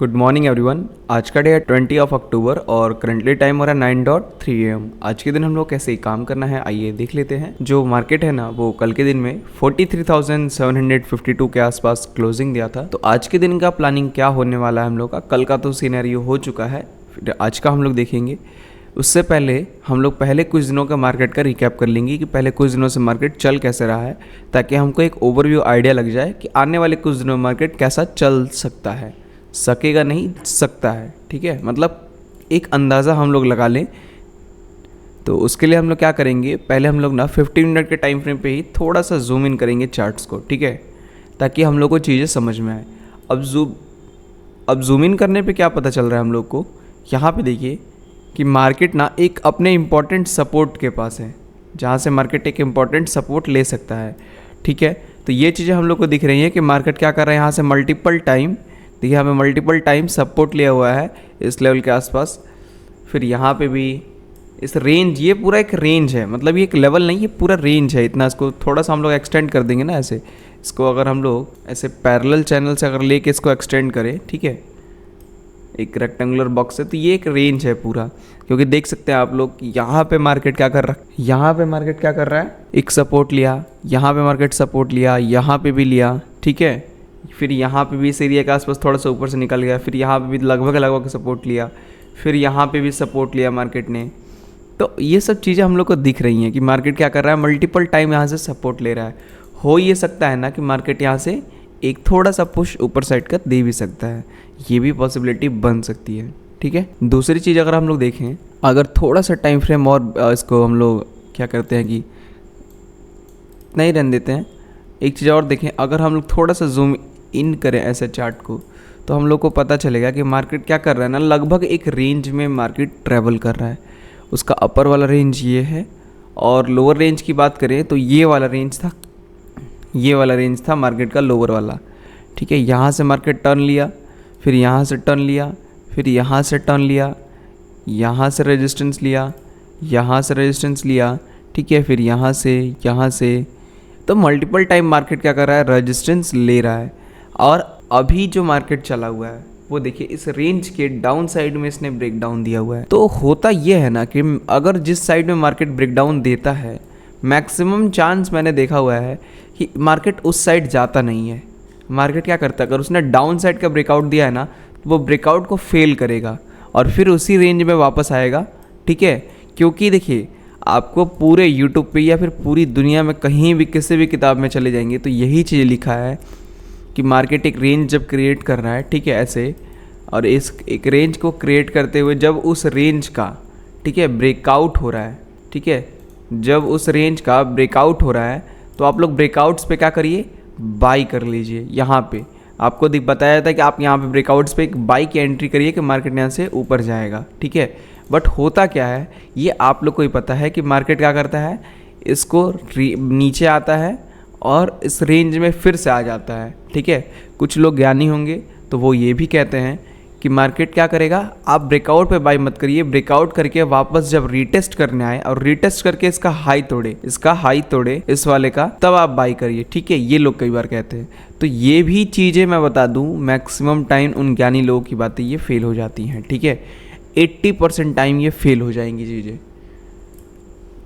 Good morning everyone. आज का day है 20 अक्टूबर और करंटली टाइम हो रहा है 9:03 AM। आज के दिन हम लोग कैसे काम करना है आइए देख लेते हैं। जो मार्केट है ना वो कल के दिन में 43,752 के आसपास क्लोजिंग दिया था। तो आज के दिन का प्लानिंग क्या होने वाला है हम लोग का, कल का तो सिनेरियो हो चुका है, फिर आज का हम लोग देखेंगे। उससे पहले हम लोग पहले कुछ दिनों का मार्केट का रिकैप कर लेंगे कि पहले कुछ दिनों से मार्केट चल कैसे रहा है, ताकि हमको एक ओवरव्यू आइडिया लग जाए कि आने वाले कुछ दिनों में मार्केट कैसा चल सकता है। सकेगा नहीं, सकता है, ठीक है, मतलब एक अंदाज़ा हम लोग लगा लें। तो उसके लिए हम लोग क्या करेंगे, पहले हम लोग ना 15 मिनट के टाइम फ्रेम पे ही थोड़ा सा जूम इन करेंगे चार्ट्स को, ठीक है, ताकि हम लोग को चीज़ें समझ में आए। अब जूम इन करने पे क्या पता चल रहा है हम लोग को, यहाँ पे देखिए कि मार्केट ना एक अपने इम्पॉर्टेंट सपोर्ट के पास है, जहाँ से मार्केट एक इम्पॉर्टेंट सपोर्ट ले सकता है, ठीक है। तो ये चीज़ें हम लोग को दिख रही हैं कि मार्केट क्या कर रहा है, यहाँ से मल्टीपल टाइम, देखिए हमें मल्टीपल टाइम सपोर्ट लिया हुआ है इस लेवल के आसपास। फिर यहाँ पे भी इस रेंज, ये पूरा एक रेंज है, मतलब ये एक लेवल नहीं, ये पूरा रेंज है इतना। इसको थोड़ा सा हम लोग एक्सटेंड कर देंगे ना ऐसे, इसको अगर हम लोग ऐसे पैरेलल चैनल से अगर लेके इसको एक्सटेंड करें, ठीक है, एक रेक्टेंगुलर बॉक्स है, तो ये एक रेंज है पूरा। क्योंकि देख सकते हैं आप लोग कि यहाँ पे मार्केट क्या कर रहा है, यहाँ पे मार्केट क्या कर रहा है, एक सपोर्ट लिया, यहाँ पे मार्केट सपोर्ट लिया, यहाँ पे भी लिया, ठीक है, फिर यहाँ पे भी इस एरिया के आसपास थोड़ा सा ऊपर से निकल गया, फिर यहाँ पे भी लगभग सपोर्ट लिया, फिर यहाँ पे भी सपोर्ट लिया मार्केट ने। तो ये सब चीज़ें हम लोग को दिख रही हैं कि मार्केट क्या कर रहा है, मल्टीपल टाइम यहाँ से सपोर्ट ले रहा है। हो ये सकता है ना कि मार्केट यहाँ से एक थोड़ा सा पुश ऊपर साइड का दे भी सकता है, ये भी पॉसिबिलिटी बन सकती है, ठीक है। दूसरी चीज़ अगर हम लोग देखें, अगर थोड़ा सा टाइम फ्रेम और इसको हम लोग क्या करते हैं कि नहीं रहने देते हैं, एक चीज़ और देखें, अगर हम लोग थोड़ा सा जूम इन करें ऐसे चार्ट को, तो हम लोग को पता चलेगा कि मार्केट क्या कर रहा है ना, लगभग एक रेंज में मार्केट ट्रैवल कर रहा है। उसका अपर वाला रेंज ये है, और लोअर रेंज की बात करें तो ये वाला रेंज था, ये वाला रेंज था मार्केट का लोअर वाला, ठीक है। यहाँ से मार्केट टर्न लिया, फिर यहाँ से टर्न लिया, फिर यहाँ से टर्न लिया, यहाँ से रेजिस्टेंस लिया, यहाँ से रेजिस्टेंस लिया, ठीक है, फिर यहाँ से। तो मल्टीपल टाइम मार्केट क्या कर रहा है, रेजिस्टेंस ले रहा है। और अभी जो मार्केट चला हुआ है वो देखिए इस रेंज के डाउन साइड में इसने ब्रेकडाउन दिया हुआ है। तो होता ये है ना कि अगर जिस साइड में मार्केट ब्रेकडाउन देता है, मैक्सिमम चांस मैंने देखा हुआ है कि मार्केट उस साइड जाता नहीं है। मार्केट क्या करता है, अगर उसने डाउन साइड का ब्रेकआउट दिया है ना, तो वो ब्रेकआउट को फेल करेगा और फिर उसी रेंज में वापस आएगा, ठीक है। क्योंकि देखिए आपको पूरे यूट्यूब पे या फिर पूरी दुनिया में कहीं भी किसी भी किताब में चले जाएंगे तो यही चीज़ लिखा है कि मार्केट एक रेंज जब क्रिएट कर रहा है, ठीक है, ऐसे, और इस एक रेंज को क्रिएट करते हुए जब उस रेंज का, ठीक है, ब्रेकआउट हो रहा है, ठीक है, जब उस रेंज का ब्रेकआउट हो रहा है तो आप लोग ब्रेकआउट्स पे क्या करिए, बाई कर लीजिए। यहाँ पे आपको बताया था कि आप यहाँ पे ब्रेकआउट्स पे एक बाई की एंट्री करिए कि मार्केट यहाँ से ऊपर जाएगा, ठीक है। बट होता क्या है, ये आप लोग को ही पता है कि मार्केट क्या करता है, इसको नीचे आता है और इस रेंज में फिर से आ जाता है, ठीक है। कुछ लोग ज्ञानी होंगे तो वो ये भी कहते हैं कि मार्केट क्या करेगा, आप ब्रेकआउट पे बाई मत करिए, ब्रेकआउट करके वापस जब रीटेस्ट करने आए और रीटेस्ट करके इसका हाई तोड़े इस वाले का, तब आप बाई करिए, ठीक है। ये लोग कई बार कहते हैं। तो ये भी चीज़ें मैं बता दूं, मैक्सिमम टाइम उन ज्ञानी लोगों की बातें ये फेल हो जाती हैं, ठीक है। 80% टाइम ये फेल हो जाएंगी चीज़ें।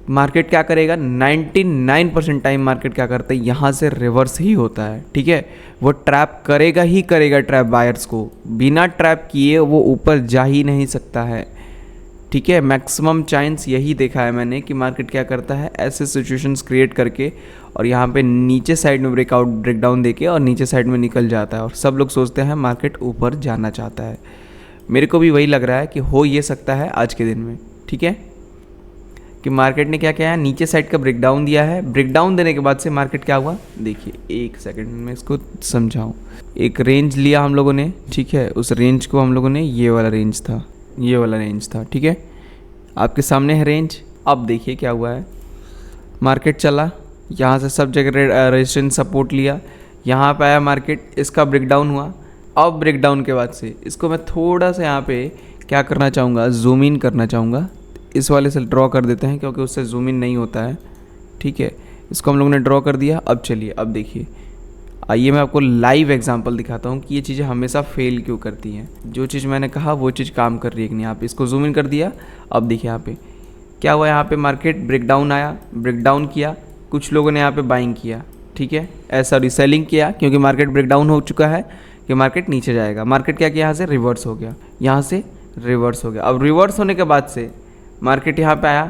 मार्केट क्या करेगा, 99% टाइम मार्केट क्या करता है, यहाँ से रिवर्स ही होता है, ठीक है। वो ट्रैप करेगा ही करेगा, ट्रैप बायर्स को बिना ट्रैप किए वो ऊपर जा ही नहीं सकता है, ठीक है। मैक्सिमम चांस यही देखा है मैंने कि मार्केट क्या करता है, ऐसे सिचुएशंस क्रिएट करके और यहाँ पे नीचे साइड में ब्रेकडाउन देके और नीचे साइड में निकल जाता है, और सब लोग सोचते हैं मार्केट ऊपर जाना चाहता है। मेरे को भी वही लग रहा है कि हो ये सकता है आज के दिन में, ठीक है, कि मार्केट ने क्या किया है, नीचे साइड का ब्रेकडाउन दिया है। ब्रेकडाउन देने के बाद से मार्केट क्या हुआ, देखिए एक सेकंड में इसको समझाऊं। एक रेंज लिया हम लोगों ने, ठीक है, उस रेंज को हम लोगों ने, ये वाला रेंज था, ठीक है, आपके सामने है रेंज। अब देखिए क्या हुआ है, मार्केट चला, यहाँ से सब जगह रेजिस्टेंस सपोर्ट लिया, यहाँ पे आया मार्केट, इसका ब्रेकडाउन हुआ। अब ब्रेकडाउन के बाद से इसको मैं थोड़ा सा यहाँ पे क्या करना चाहूँगा, जूम इन करना चाहूँगा। इस वाले से ड्रॉ कर देते हैं क्योंकि उससे जूम इन नहीं होता है, ठीक है। इसको हम लोगों ने ड्रॉ कर दिया। अब चलिए, अब देखिए आइए मैं आपको लाइव एग्जांपल दिखाता हूँ कि ये चीज़ें हमेशा फेल क्यों करती हैं। जो चीज़ मैंने कहा वो चीज़ काम कर रही है कि नहीं। यहाँ पे इसको जूम इन कर दिया, अब देखिए यहाँ पे क्या हुआ। यहाँ पे मार्केट ब्रेकडाउन आया, ब्रेकडाउन किया, कुछ लोगों ने यहाँ पे बाइंग किया, ठीक है, ऐसा रिसेलिंग किया क्योंकि मार्केट ब्रेकडाउन हो चुका है कि मार्केट नीचे जाएगा। मार्केट क्या किया, यहाँ से रिवर्स हो गया, यहाँ से रिवर्स हो गया। अब रिवर्स होने के बाद से मार्केट यहाँ पे आया।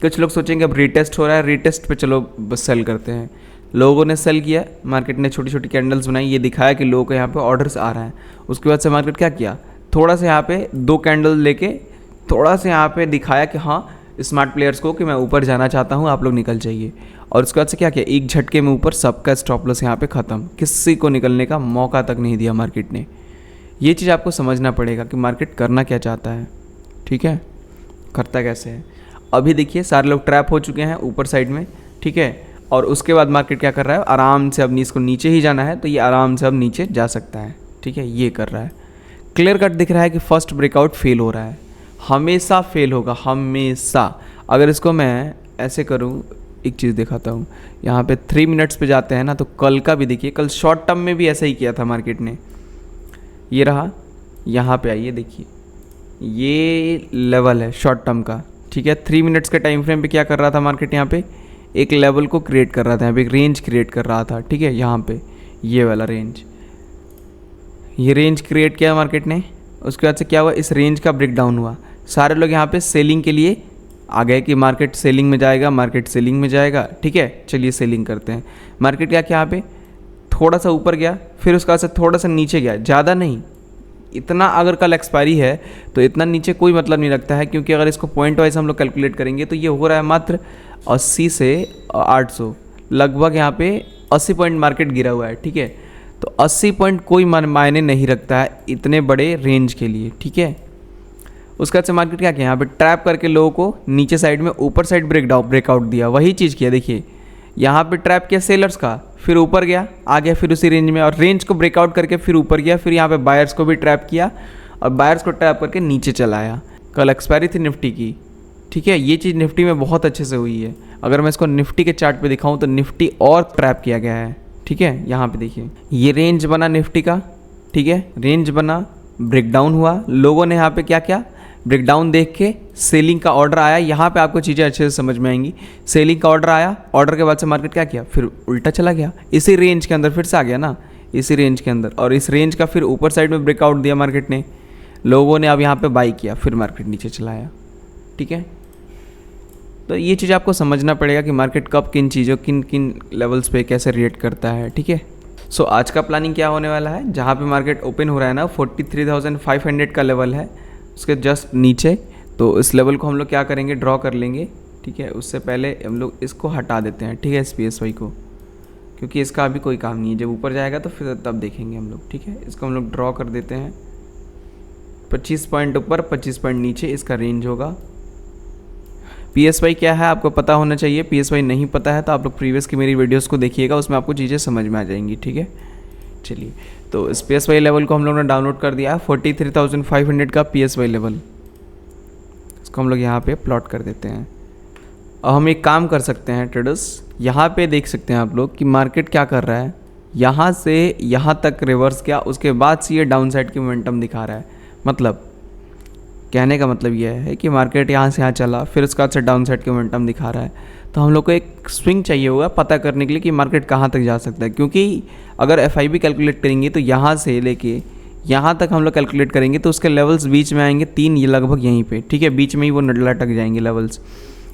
कुछ लोग सोचेंगे अब रीटेस्ट हो रहा है, रीटेस्ट पे चलो बस सेल करते हैं। लोगों ने सेल किया, मार्केट ने छोटी छोटी कैंडल्स बनाई, ये दिखाया कि लोगों को यहाँ पे ऑर्डर्स आ रहा है। उसके बाद से मार्केट क्या किया, थोड़ा सा यहाँ पे 2 कैंडल लेके थोड़ा सा यहाँ पे दिखाया कि हाँ स्मार्ट प्लेयर्स को कि मैं ऊपर जाना चाहता हूँ, आप लोग निकल जाइए। और उसके बाद से क्या किया, एक झटके में ऊपर सबका स्टॉप लॉस यहाँ पे ख़त्म, किसी को निकलने का मौका तक नहीं दिया मार्केट ने। ये चीज़ आपको समझना पड़ेगा कि मार्केट करना क्या चाहता है, ठीक है, करता कैसे है। अभी देखिए सारे लोग ट्रैप हो चुके हैं ऊपर साइड में, ठीक है। और उसके बाद मार्केट क्या कर रहा है, आराम से अब इसको नीचे ही जाना है तो ये आराम से अब नीचे जा सकता है, ठीक है, ये कर रहा है। क्लियर कट दिख रहा है कि फर्स्ट ब्रेकआउट फेल हो रहा है, हमेशा फेल होगा, हमेशा। अगर इसको मैं ऐसे करूँ, एक चीज़ दिखाता हूँ, यहाँ पे 3 मिनट्स पे जाते हैं ना, तो कल का भी देखिए, कल शॉर्ट टर्म में भी ऐसा ही किया था मार्केट ने। ये रहा, यहाँ पे आइए देखिए, ये लेवल है शॉर्ट टर्म का, ठीक है। 3 मिनट्स के टाइम फ्रेम पे क्या कर रहा था मार्केट, यहाँ पे एक लेवल को क्रिएट कर रहा था, यहाँ पे एक रेंज क्रिएट कर रहा था, ठीक है। यहाँ पे ये वाला रेंज, ये रेंज क्रिएट किया मार्केट ने। उसके बाद से क्या हुआ, इस रेंज का ब्रेकडाउन हुआ, सारे लोग यहाँ पे सेलिंग के लिए आ गए कि मार्केट सेलिंग में जाएगा, मार्केट सेलिंग में जाएगा, ठीक है, चलिए सेलिंग करते हैं। मार्केट क्या किया, यहाँ पे थोड़ा सा ऊपर गया, फिर उसका से थोड़ा सा नीचे गया, ज़्यादा नहीं, इतना। अगर कल एक्सपायरी है तो इतना नीचे कोई मतलब नहीं रखता है, क्योंकि अगर इसको पॉइंट वाइज हम लोग कैलकुलेट करेंगे तो ये हो रहा है मात्र 80 से 800, लगभग यहाँ पे 80 पॉइंट मार्केट गिरा हुआ है, ठीक है। तो 80 पॉइंट कोई मायने नहीं रखता है इतने बड़े रेंज के लिए, ठीक है। उसके बाद से मार्केट क्या किया, यहाँ पे ट्रैप करके लोगों को नीचे साइड में ऊपर साइड ब्रेकआउट दिया, वही चीज़ किया। देखिए यहाँ पे ट्रैप किया सेलर्स का, फिर ऊपर गया, आ गया फिर उसी रेंज में, और रेंज को ब्रेकआउट करके फिर ऊपर गया, फिर यहाँ पे बायर्स को भी ट्रैप किया और बायर्स को ट्रैप करके नीचे चला आया। कल एक्सपायरी थी निफ्टी की, ठीक है, ये चीज़ निफ्टी में बहुत अच्छे से हुई है। अगर मैं इसको निफ्टी के चार्ट पे दिखाऊं तो निफ्टी और ट्रैप किया गया है, ठीक है। यहाँ पे देखिए ये रेंज बना निफ्टी का, ठीक है, रेंज बना, ब्रेकडाउन हुआ, लोगों ने यहाँ पे क्या किया, ब्रेकडाउन देख के सेलिंग का ऑर्डर आया। यहाँ पे आपको चीज़ें अच्छे से समझ में आएंगी। सेलिंग का ऑर्डर आया, ऑर्डर के बाद से मार्केट क्या किया, फिर उल्टा चला गया, इसी रेंज के अंदर फिर से आ गया ना, इसी रेंज के अंदर, और इस रेंज का फिर ऊपर साइड में ब्रेकआउट दिया मार्केट ने, लोगों ने अब यहाँ पे बाई किया, फिर मार्केट नीचे चलाया, ठीक है। तो ये चीज़ आपको समझना पड़ेगा कि मार्केट कब किन चीज़ों, किन किन लेवल्स पे कैसे रिएक्ट करता है, ठीक है। सो आज का प्लानिंग क्या होने वाला है, जहाँ पे मार्केट ओपन हो रहा है ना, 43,500 का लेवल है, उसके जस्ट नीचे। तो इस लेवल को हम लोग क्या करेंगे, ड्रॉ कर लेंगे, ठीक है। उससे पहले हम लोग इसको हटा देते हैं, ठीक है, SPSY को, क्योंकि इसका अभी कोई काम नहीं है। जब ऊपर जाएगा तो फिर तब देखेंगे हम लोग, ठीक है। इसको हम लोग ड्रॉ कर देते हैं, 25 पॉइंट ऊपर 25 पॉइंट नीचे इसका रेंज होगा। PSY क्या है आपको पता होना चाहिए, PSY नहीं पता है तो आप लोग प्रीवियस की मेरी वीडियोस को देखिएगा, उसमें आपको चीज़ें समझ में आ जाएंगी, ठीक है। चलिए, तो इस PSY लेवल को हम लोगों ने डाउनलोड कर दिया है, 43,500 का PSY लेवल, इसको हम लोग यहाँ पे प्लॉट कर देते हैं। अब हम एक काम कर सकते हैं ट्रेडर्स, यहाँ पे देख सकते हैं आप लोग कि मार्केट क्या कर रहा है, यहाँ से यहाँ तक रिवर्स किया, उसके बाद से ये डाउन साइड की मोमेंटम दिखा रहा है। मतलब कहने का मतलब यह है कि मार्केट यहाँ से यहाँ चला, फिर उसके बाद से डाउन साइड की मोमेंटम दिखा रहा है। तो हम लोग को एक स्विंग चाहिए होगा पता करने के लिए कि मार्केट कहाँ तक जा सकता है, क्योंकि अगर FIB कैलकुलेट करेंगे तो यहाँ से लेके यहाँ तक हम लोग कैलकुलेट करेंगे तो उसके लेवल्स बीच में आएंगे 3, ये लगभग यहीं पे, ठीक है, बीच में ही वो लटक जाएंगे लेवल्स।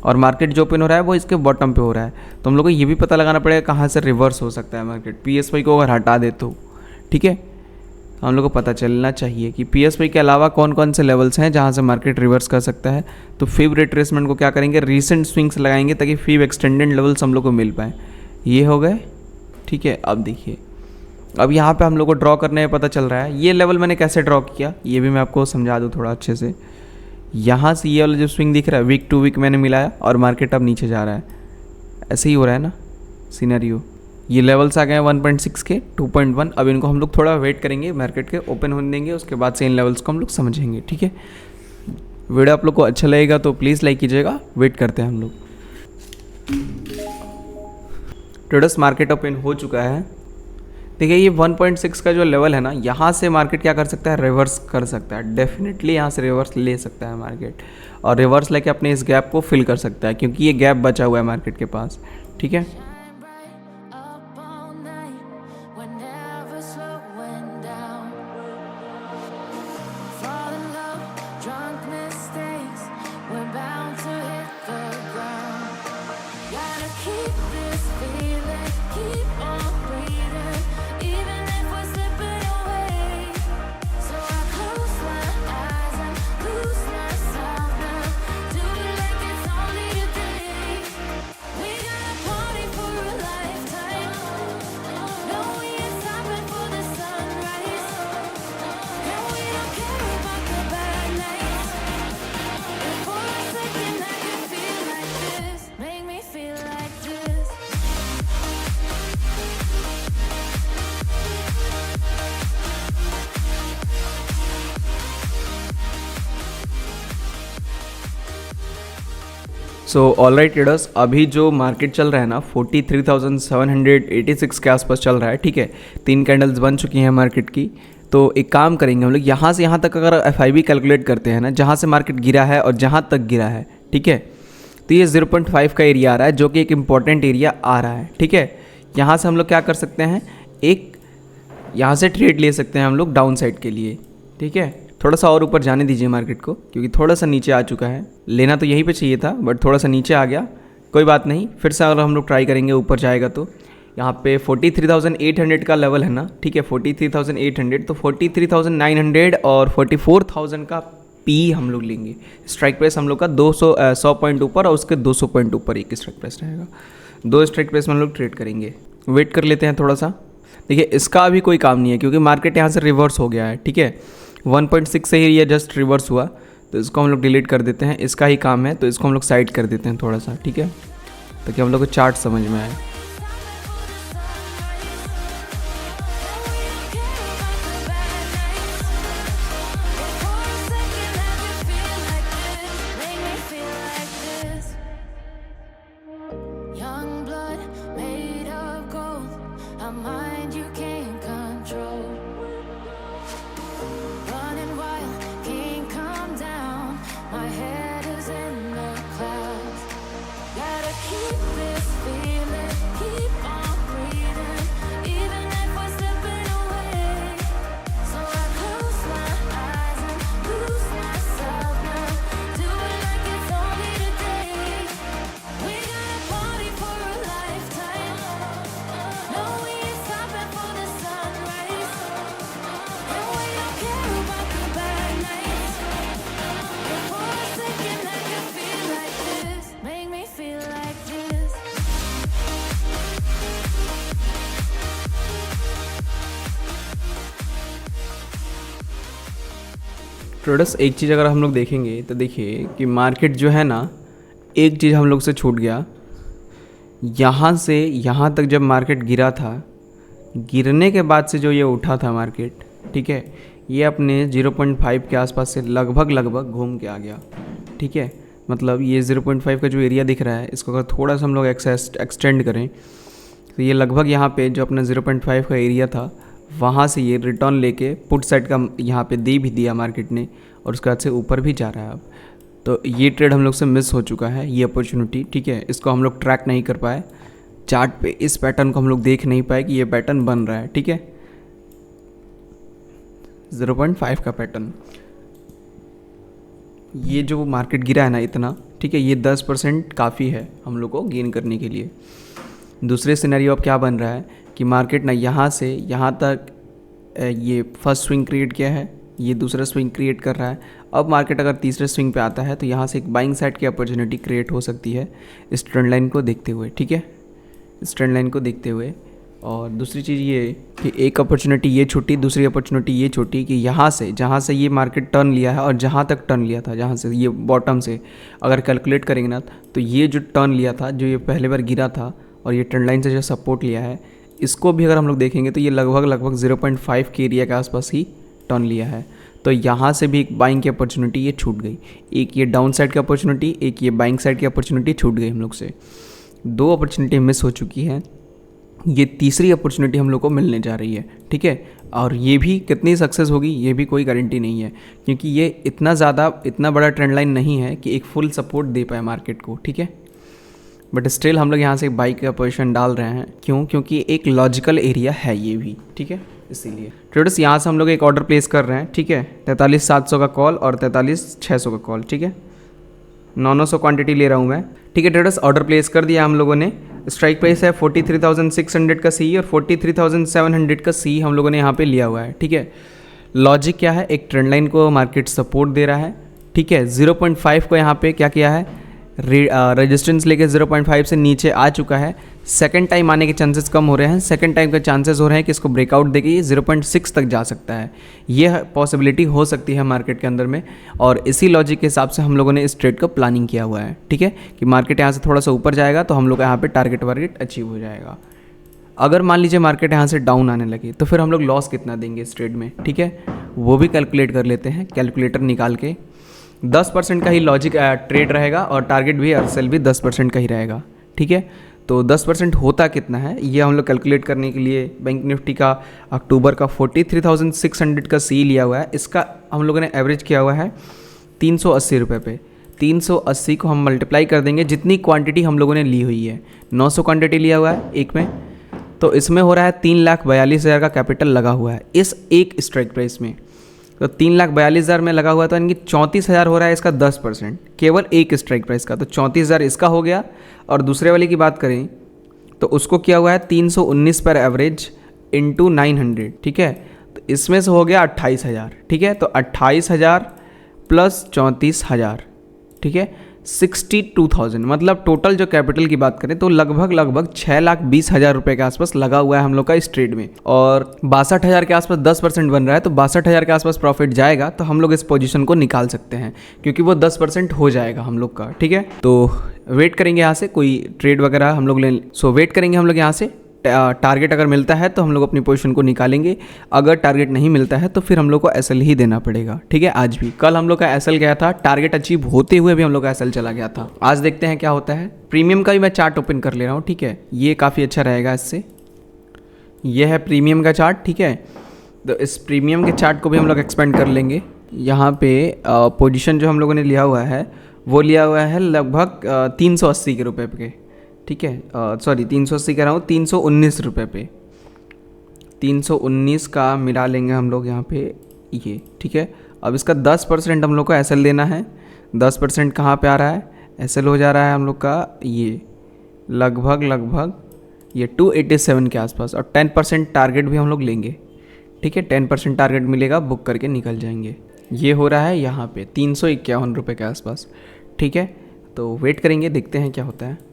और मार्केट जो ओपन हो रहा है वो इसके बॉटम पे हो रहा है, तो हम लोग को ये भी पता लगाना पड़ेगा कहाँ से रिवर्स हो सकता है मार्केट। PSY को अगर हटा दे तो, ठीक है, हम लोग को पता चलना चाहिए कि PSY के अलावा कौन कौन से लेवल्स हैं जहाँ से मार्केट रिवर्स कर सकता है। तो FIB रिट्रेसमेंट को क्या करेंगे, रीसेंट स्विंग्स लगाएंगे ताकि FIB एक्सटेंडेड लेवल्स हम लोग को मिल पाए। ये हो गए, ठीक है। अब देखिए, अब यहाँ पे हम लोग को ड्रॉ करने में पता चल रहा है, ये लेवल मैंने कैसे ड्रॉ किया ये भी मैं आपको समझा दूँ थोड़ा अच्छे से। यहाँ से ये वाला जो स्विंग दिख रहा है, वीक टू वीक मैंने मिलाया और मार्केट अब नीचे जा रहा है, ऐसे ही हो रहा है ना सीनरियो। ये लेवल्स आ गए 1.6 के 2.1। अब इनको हम लोग थोड़ा वेट करेंगे, मार्केट के ओपन होने देंगे, उसके बाद से इन लेवल्स को हम लोग समझेंगे, ठीक है। वीडियो आप लोग को अच्छा लगेगा तो प्लीज़ लाइक कीजिएगा, वेट करते हैं हम लोग। ट्रेडर्स मार्केट ओपन हो चुका है, देखिए ये 1.6 का जो लेवल है ना, यहाँ से मार्केट क्या कर सकता है, रिवर्स कर सकता है, डेफिनेटली यहाँ से रिवर्स ले सकता है मार्केट, और रिवर्स लेके अपने इस गैप को फिल कर सकता है, क्योंकि ये गैप बचा हुआ है मार्केट के पास। ठीक है, सो ऑल राइट ट्रेडर्स, अभी जो मार्केट चल रहा है ना 43,786 के आसपास चल रहा है। ठीक है, 3 कैंडल्स बन चुकी हैं मार्केट की। तो एक काम करेंगे हम लोग, यहाँ से यहाँ तक अगर FIB कैलकुलेट करते हैं ना, जहाँ से मार्केट गिरा है और जहाँ तक गिरा है, ठीक है, तो ये 0.5 का एरिया आ रहा है, जो कि एक इम्पॉर्टेंट एरिया आ रहा है। ठीक है, यहाँ से हम लोग क्या कर सकते हैं, एक यहाँ से ट्रेड ले सकते हैं हम लोग डाउन साइड के लिए। ठीक है, थोड़ा सा और ऊपर जाने दीजिए मार्केट को, क्योंकि थोड़ा सा नीचे आ चुका है। लेना तो यहीं पे चाहिए था, बट थोड़ा सा नीचे आ गया, कोई बात नहीं। फिर से अगर हम लोग ट्राई करेंगे ऊपर जाएगा तो यहाँ पे 43,800 का लेवल है ना। ठीक है, 43,800, तो 43,900 और 44,000 का पी हम लोग लेंगे। स्ट्राइक प्राइस हम लोग का 100 पॉइंट ऊपर और उसके 200 पॉइंट ऊपर एक स्ट्राइक प्राइस रहेगा। 2 स्ट्राइक प्राइस में हम लोग ट्रेड करेंगे। वेट कर लेते हैं थोड़ा सा। देखिए इसका अभी कोई काम नहीं है, क्योंकि मार्केट यहाँ से रिवर्स हो गया है। ठीक है, 1.6 से ही ये जस्ट रिवर्स हुआ, तो इसको हम लोग डिलीट कर देते हैं। इसका ही काम है, तो इसको हम लोग साइड कर देते हैं थोड़ा सा। ठीक है, ताकि हम लोग को चार्ट समझ में आए। ट्रेडर्स, एक चीज़ अगर हम लोग देखेंगे तो देखिए कि मार्केट जो है ना, एक चीज़ हम लोग से छूट गया। यहाँ से यहाँ तक जब मार्केट गिरा था, गिरने के बाद से जो ये उठा था मार्केट, ठीक है, ये अपने 0.5 के आसपास से लगभग घूम के आ गया। ठीक है, मतलब ये 0.5 का जो एरिया दिख रहा है, इसको अगर थोड़ा सा हम लोग एक्सटेंड करें तो ये लगभग यहाँ पे जो अपना 0.5 का एरिया था, वहाँ से ये रिटर्न लेके पुट साइड का यहाँ पे दे भी दिया मार्केट ने, और उसके बाद से ऊपर भी जा रहा है अब। तो ये ट्रेड हम लोग से मिस हो चुका है, ये अपॉर्चुनिटी। ठीक है, इसको हम लोग ट्रैक नहीं कर पाए चार्ट पे, इस पैटर्न को हम लोग देख नहीं पाए कि ये पैटर्न बन रहा है। ठीक है, 0.5 का पैटर्न, ये जो मार्केट गिरा है ना इतना, ठीक है, ये 10% काफ़ी है हम लोग को गेन करने के लिए। दूसरे सिनेरियो अब क्या बन रहा है कि मार्केट ना यहाँ से यहाँ तक ये फर्स्ट स्विंग क्रिएट किया है, ये दूसरा स्विंग क्रिएट कर रहा है। अब मार्केट अगर तीसरे स्विंग पे आता है तो यहाँ से एक बाइंग साइड की अपॉर्चुनिटी क्रिएट हो सकती है इस ट्रेंड लाइन को देखते हुए। ठीक है, इस ट्रेंड लाइन को देखते हुए। और दूसरी चीज़ ये कि एक अपॉर्चुनिटी ये छूटी, दूसरी अपॉर्चुनिटी ये छूटी कि यहाँ से जहाँ से ये मार्केट टर्न लिया है और जहाँ तक टर्न लिया था, जहाँ से ये बॉटम से अगर कैलकुलेट करेंगे ना, तो ये जो टर्न लिया था, जो ये पहले बार गिरा था और ये ट्रेंड लाइन से जो सपोर्ट लिया है, इसको भी अगर हम लोग देखेंगे तो ये लगभग 0.5 के एरिया के आसपास ही टर्न लिया है। तो यहाँ से भी एक बाइंग की अपॉर्चुनिटी ये छूट गई। एक ये डाउन साइड की अपॉर्चुनिटी, एक ये बाइंग साइड की अपॉर्चुनिटी छूट गई हम लोग से। 2 अपॉर्चुनिटी मिस हो चुकी हैं। ये तीसरी अपॉर्चुनिटी हम लोग को मिलने जा रही है, ठीक है। और ये भी कितनी सक्सेस होगी ये भी कोई गारंटी नहीं है, क्योंकि ये इतना बड़ा ट्रेंड लाइन नहीं है कि एक फुल सपोर्ट दे पाए मार्केट को, ठीक है। बट स्टिल हम लोग यहाँ से बाई का पोजीशन डाल रहे हैं, क्यों? क्योंकि एक लॉजिकल एरिया है ये भी, ठीक है। इसीलिए ट्रेडर्स यहाँ से हम लोग एक ऑर्डर प्लेस कर रहे हैं, ठीक है। 43,700 का कॉल और 43,600 का कॉल, ठीक है। 900 क्वांटिटी ले रहा हूँ मैं, ठीक है। ट्रेडर्स ऑर्डर प्लेस कर दिया हम लोगों ने। स्ट्राइक प्राइस है 43,600 का सी और 43,700 का सी हम लोगों ने यहाँ पे लिया हुआ है, ठीक है। लॉजिक क्या है, एक ट्रेंड लाइन को मार्केट सपोर्ट दे रहा है, ठीक है। 0.5 को यहाँ पे क्या किया है, रेजिस्टेंस लेके 0.5 से नीचे आ चुका है। सेकंड टाइम आने के चांसेस कम हो रहे हैं, सेकंड टाइम के चांसेस हो रहे हैं कि इसको ब्रेकआउट देके ये 0.6 तक जा सकता है। ये पॉसिबिलिटी हो सकती है मार्केट के अंदर में, और इसी लॉजिक के हिसाब से हम लोगों ने इस ट्रेड का प्लानिंग किया हुआ है, ठीक है। कि मार्केट यहाँ से थोड़ा सा ऊपर जाएगा तो हम लोग यहाँ पे टारगेट वारगेट अचीव हो जाएगा। अगर मान लीजिए मार्केट यहाँ से डाउन आने लगे तो फिर हम लोग लॉस कितना देंगे इस ट्रेड में, ठीक है। वो भी कैलकुलेट कर लेते हैं, कैलकुलेटर निकाल के। 10% का ही लॉजिक ट्रेड रहेगा और टारगेट भी अर्सेल भी 10% का ही रहेगा, ठीक है। तो 10% होता कितना है ये हम लोग कैलकुलेट करने के लिए बैंक निफ्टी का अक्टूबर का 43,600 का सी लिया हुआ है। इसका हम लोगों ने एवरेज किया हुआ है 380 रुपये पे। 380 को हम मल्टीप्लाई कर देंगे जितनी क्वांटिटी हम लोगों ने ली हुई है। 900 क्वांटिटी लिया हुआ है एक में, तो इसमें हो रहा है 3,42,000 का कैपिटल लगा हुआ है इस एक स्ट्राइक प्राइस में। तो 3,42,000 में लगा हुआ था, यानी कि 34,000 हो रहा है इसका 10%, केवल एक स्ट्राइक प्राइस का। तो 34,000 इसका हो गया। और दूसरे वाले की बात करें तो उसको किया हुआ है 319 पर एवरेज इंटू 900, ठीक है। तो इसमें से हो गया 28,000, ठीक है। तो 28,000 प्लस 34,000, ठीक है, 62,000। मतलब टोटल जो कैपिटल की बात करें तो लगभग 6,20,000 रुपये के आसपास लगा हुआ है हम लोग का इस ट्रेड में। और 62,000 के आसपास 10% बन रहा है, तो 62,000 के आसपास प्रॉफिट जाएगा तो हम लोग इस पोजीशन को निकाल सकते हैं, क्योंकि वो 10% हो जाएगा हम लोग का, ठीक है। तो वेट करेंगे यहाँ से, कोई ट्रेड वगैरह हम लोग वेट करेंगे हम लोग यहाँ से। टारगेट अगर मिलता है तो हम लोग अपनी पोजीशन को निकालेंगे, अगर टारगेट नहीं मिलता है तो फिर हम लोग को एसएल ही देना पड़ेगा, ठीक है। आज भी, कल हम लोग का एसएल गया था, टारगेट अचीव होते हुए भी हम लोग का एसएल चला गया था। आज देखते हैं क्या होता है। प्रीमियम का भी मैं चार्ट ओपन कर ले रहा हूँ, ठीक है। ये काफ़ी अच्छा रहेगा इससे। ये है प्रीमियम का चार्ट, ठीक है। तो इस प्रीमियम के चार्ट को भी हम लोग एक्सपेंड कर लेंगे। यहाँ पे पोजीशन जो हम लोगों ने लिया हुआ है वो लिया हुआ है लगभग 380 के रुपये पे, ठीक है। सॉरी 380 कह रहा हूँ, 319 रुपये पे। 319 का मिला लेंगे हम लोग यहाँ पे ये, ठीक है। अब इसका 10% हम लोग को एसएल देना है। 10% कहाँ पे आ रहा है, एसएल हो जा रहा है हम लोग का ये लगभग ये 287 के आसपास। और 10% टारगेट भी हम लोग लेंगे, ठीक है। 10% टारगेट मिलेगा, बुक करके निकल जाएंगे। ये हो रहा है यहाँ पे 351 रुपये के आसपास, ठीक है। तो वेट करेंगे, देखते हैं क्या होता है।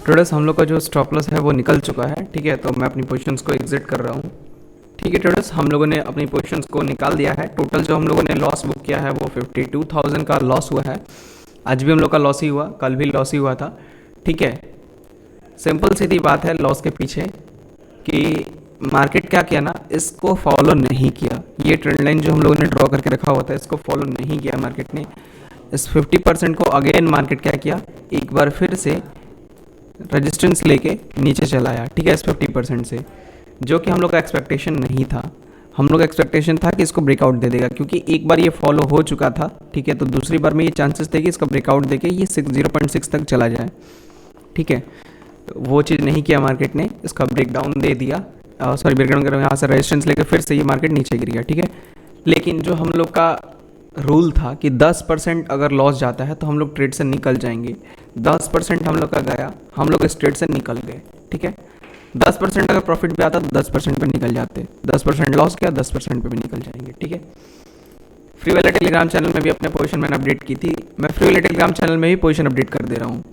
ट्रेडर्स हम लोग का जो स्टॉप लॉस है वो निकल चुका है, ठीक है। तो मैं अपनी पोजीशंस को एग्जिट कर रहा हूँ, ठीक है। ट्रेडर्स हम लोगों ने अपनी पोजीशंस को निकाल दिया है। टोटल जो हम लोगों ने लॉस बुक किया है वो 52,000 का लॉस हुआ है। आज भी हम लोग का लॉस ही हुआ, कल भी लॉस ही हुआ था, ठीक है। सिंपल सीधी बात है लॉस के पीछे कि मार्केट क्या किया ना, इसको फॉलो नहीं किया। ये ट्रेंड लाइन जो हम लोगों ने ड्रॉ करके रखा हुआ था इसको फॉलो नहीं किया मार्केट ने। इस 50% को अगेन मार्केट क्या किया, एक बार फिर से रेजिस्टेंस लेके नीचे चलाया, ठीक है। इस 50% से, जो कि हम लोग का एक्सपेक्टेशन नहीं था। हम लोग का एक्सपेक्टेशन था कि इसको ब्रेकआउट दे देगा, क्योंकि एक बार ये फॉलो हो चुका था, ठीक है। तो दूसरी बार में ये चांसेस थे कि इसका ब्रेकआउट देके ये 0.6 तक चला जाए, ठीक है। तो वो चीज़ नहीं किया मार्केट ने, इसका ब्रेकडाउन दे दिया। सॉरी ब्रेकडाउन कर यहाँ से रेजिस्टेंस लेकर फिर से ये मार्केट नीचे गिर गया, ठीक है। लेकिन जो हम लोग का रूल था कि 10% अगर लॉस जाता है तो हम लोग ट्रेड से निकल जाएंगे। 10% हम लोग का गया, हम लोग इस ट्रेड से निकल गए, ठीक है। 10% अगर प्रॉफिट भी आता तो 10% पे निकल जाते, 10% लॉस किया 10% पे भी निकल जाएंगे, ठीक है। फ्री वाले टेलीग्राम चैनल में भी अपने पोजीशन मैंने अपडेट की थी। मैं फ्री वाले टेलीग्राम चैनल में भी पोजीशन अपडेट कर दे रहा हूँ,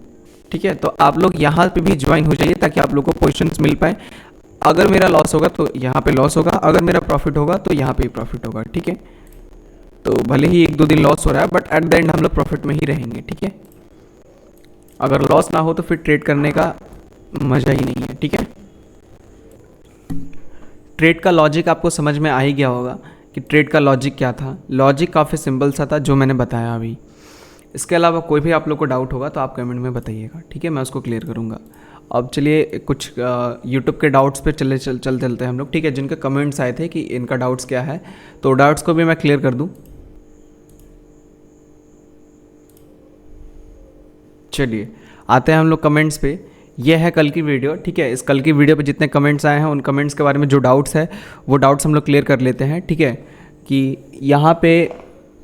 ठीक है, तो आप लोग यहाँ पे भी ज्वाइन हो जाइए ताकि आप लोग को पोजीशंस मिल पाए। अगर मेरा लॉस होगा तो यहाँ पे लॉस होगा, अगर मेरा प्रॉफिट होगा तो यहाँ पे ही प्रॉफिट होगा। ठीक है, तो भले ही 1-2 दिन लॉस हो रहा है बट एट द एंड हम लोग प्रॉफिट में ही रहेंगे। ठीक है, अगर लॉस ना हो तो फिर ट्रेड करने का मज़ा ही नहीं है। ठीक है, ट्रेड का लॉजिक आपको समझ में आ ही गया होगा कि ट्रेड का लॉजिक क्या था। लॉजिक काफ़ी सिंपल सा था जो मैंने बताया अभी। इसके अलावा कोई भी आप लोग को डाउट होगा तो आप कमेंट में बताइएगा। ठीक है, मैं उसको क्लियर करूँगा। अब चलिए कुछ यूट्यूब के डाउट्स पे चलते हैं हम लोग। ठीक है, जिनके कमेंट्स आए थे कि इनका डाउट्स क्या है, तो डाउट्स को भी मैं क्लियर कर दूं। चलिए आते हैं हम लोग कमेंट्स पे। ये है कल की वीडियो। ठीक है, इस कल की वीडियो पे जितने कमेंट्स आए हैं उन कमेंट्स के बारे में जो डाउट्स है वो डाउट्स हम लोग क्लियर कर लेते हैं। ठीक है, कि यहाँ पे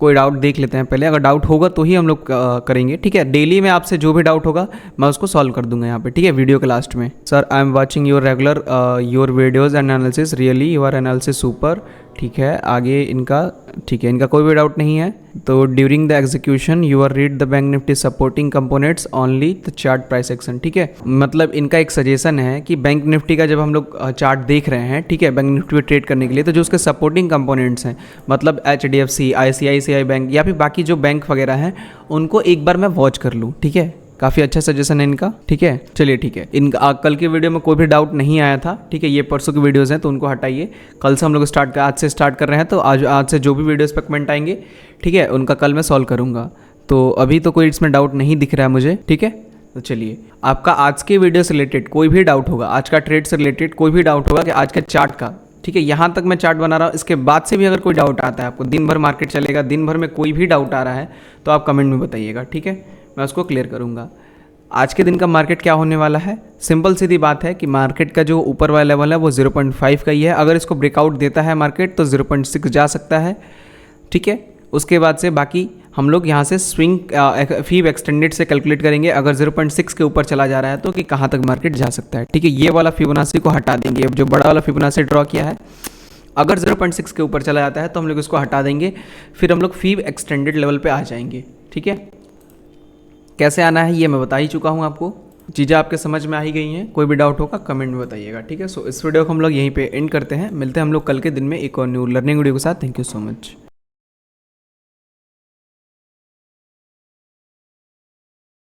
कोई डाउट देख लेते हैं पहले, अगर डाउट होगा तो ही हम लोग करेंगे। ठीक है, डेली में आपसे जो भी डाउट होगा मैं उसको सॉल्व कर दूंगा यहाँ पे। ठीक है, वीडियो के लास्ट में। Sir I am watching your regular your videos and analysis, really your analysis super. ठीक है, आगे इनका ठीक है, इनका कोई भी डाउट नहीं है। तो during the execution you are read the bank Nifty supporting components only the chart price action. ठीक है, मतलब इनका एक सजेशन है कि बैंक निफ्टी का जब हम लोग चार्ट देख रहे हैं, ठीक है, बैंक निफ्टी पे ट्रेड करने के लिए, तो जो उसके सपोर्टिंग कंपोनेंट्स हैं, मतलब HDFC, ICICI बैंक या फिर बाकी जो बैंक वगैरह हैं, उनको एक बार मैं वॉच कर लूँ। ठीक है, काफ़ी अच्छा सजेशन है इनका। ठीक है, चलिए ठीक है, इनका कल की वीडियो में कोई भी डाउट नहीं आया था। ठीक है, ये परसों की वीडियोस हैं तो उनको हटाइए। कल से हम लोग आज से स्टार्ट कर रहे हैं, तो आज से जो भी वीडियोस पे कमेंट आएंगे, ठीक है, उनका कल मैं सॉल्व करूँगा। तो अभी तो कोई इसमें डाउट नहीं दिख रहा है मुझे। ठीक है, तो चलिए, आपका आज के वीडियो से रिलेटेड कोई भी डाउट होगा, आज का ट्रेड से रिलेटेड कोई भी डाउट होगा कि आज के चार्ट का, ठीक है, यहाँ तक मैं चार्ट बना रहा हूँ, इसके बाद से भी अगर कोई डाउट आता है आपको, दिन भर मार्केट चलेगा, दिन भर में कोई भी डाउट आ रहा है तो आप कमेंट में बताइएगा। ठीक है, मैं उसको क्लियर करूँगा। आज के दिन का मार्केट क्या होने वाला है, सिंपल सीधी बात है कि मार्केट का जो ऊपर वाला लेवल है वो 0.5 का ही है। अगर इसको ब्रेकआउट देता है मार्केट तो 0.6 जा सकता है। ठीक है, उसके बाद से बाकी हम लोग यहाँ से स्विंग फीब एक्सटेंडेड से कैलकुलेट करेंगे। अगर 0.6 के ऊपर चला जा रहा है तो कि कहाँ तक मार्केट जा सकता है। ठीक है, ये वाला फिबोनाची को हटा देंगे। अब जो बड़ा वाला फिबोनाची ड्रॉ किया है, अगर 0.6 के ऊपर चला जाता है तो हम लोग इसको हटा देंगे, फिर हम लोग फीब एक्सटेंडेड लेवल पे आ जाएंगे। ठीक है, कैसे आना है ये मैं बता ही चुका हूँ आपको। चीज़ें आपके समझ में आ ही गई हैं। कोई भी डाउट होगा कमेंट में बताइएगा। ठीक है, सो इस वीडियो को हम लोग यहीं पे एंड करते हैं। मिलते हैं हम लोग कल के दिन में एक और न्यू लर्निंग वीडियो के साथ। Thank you so much.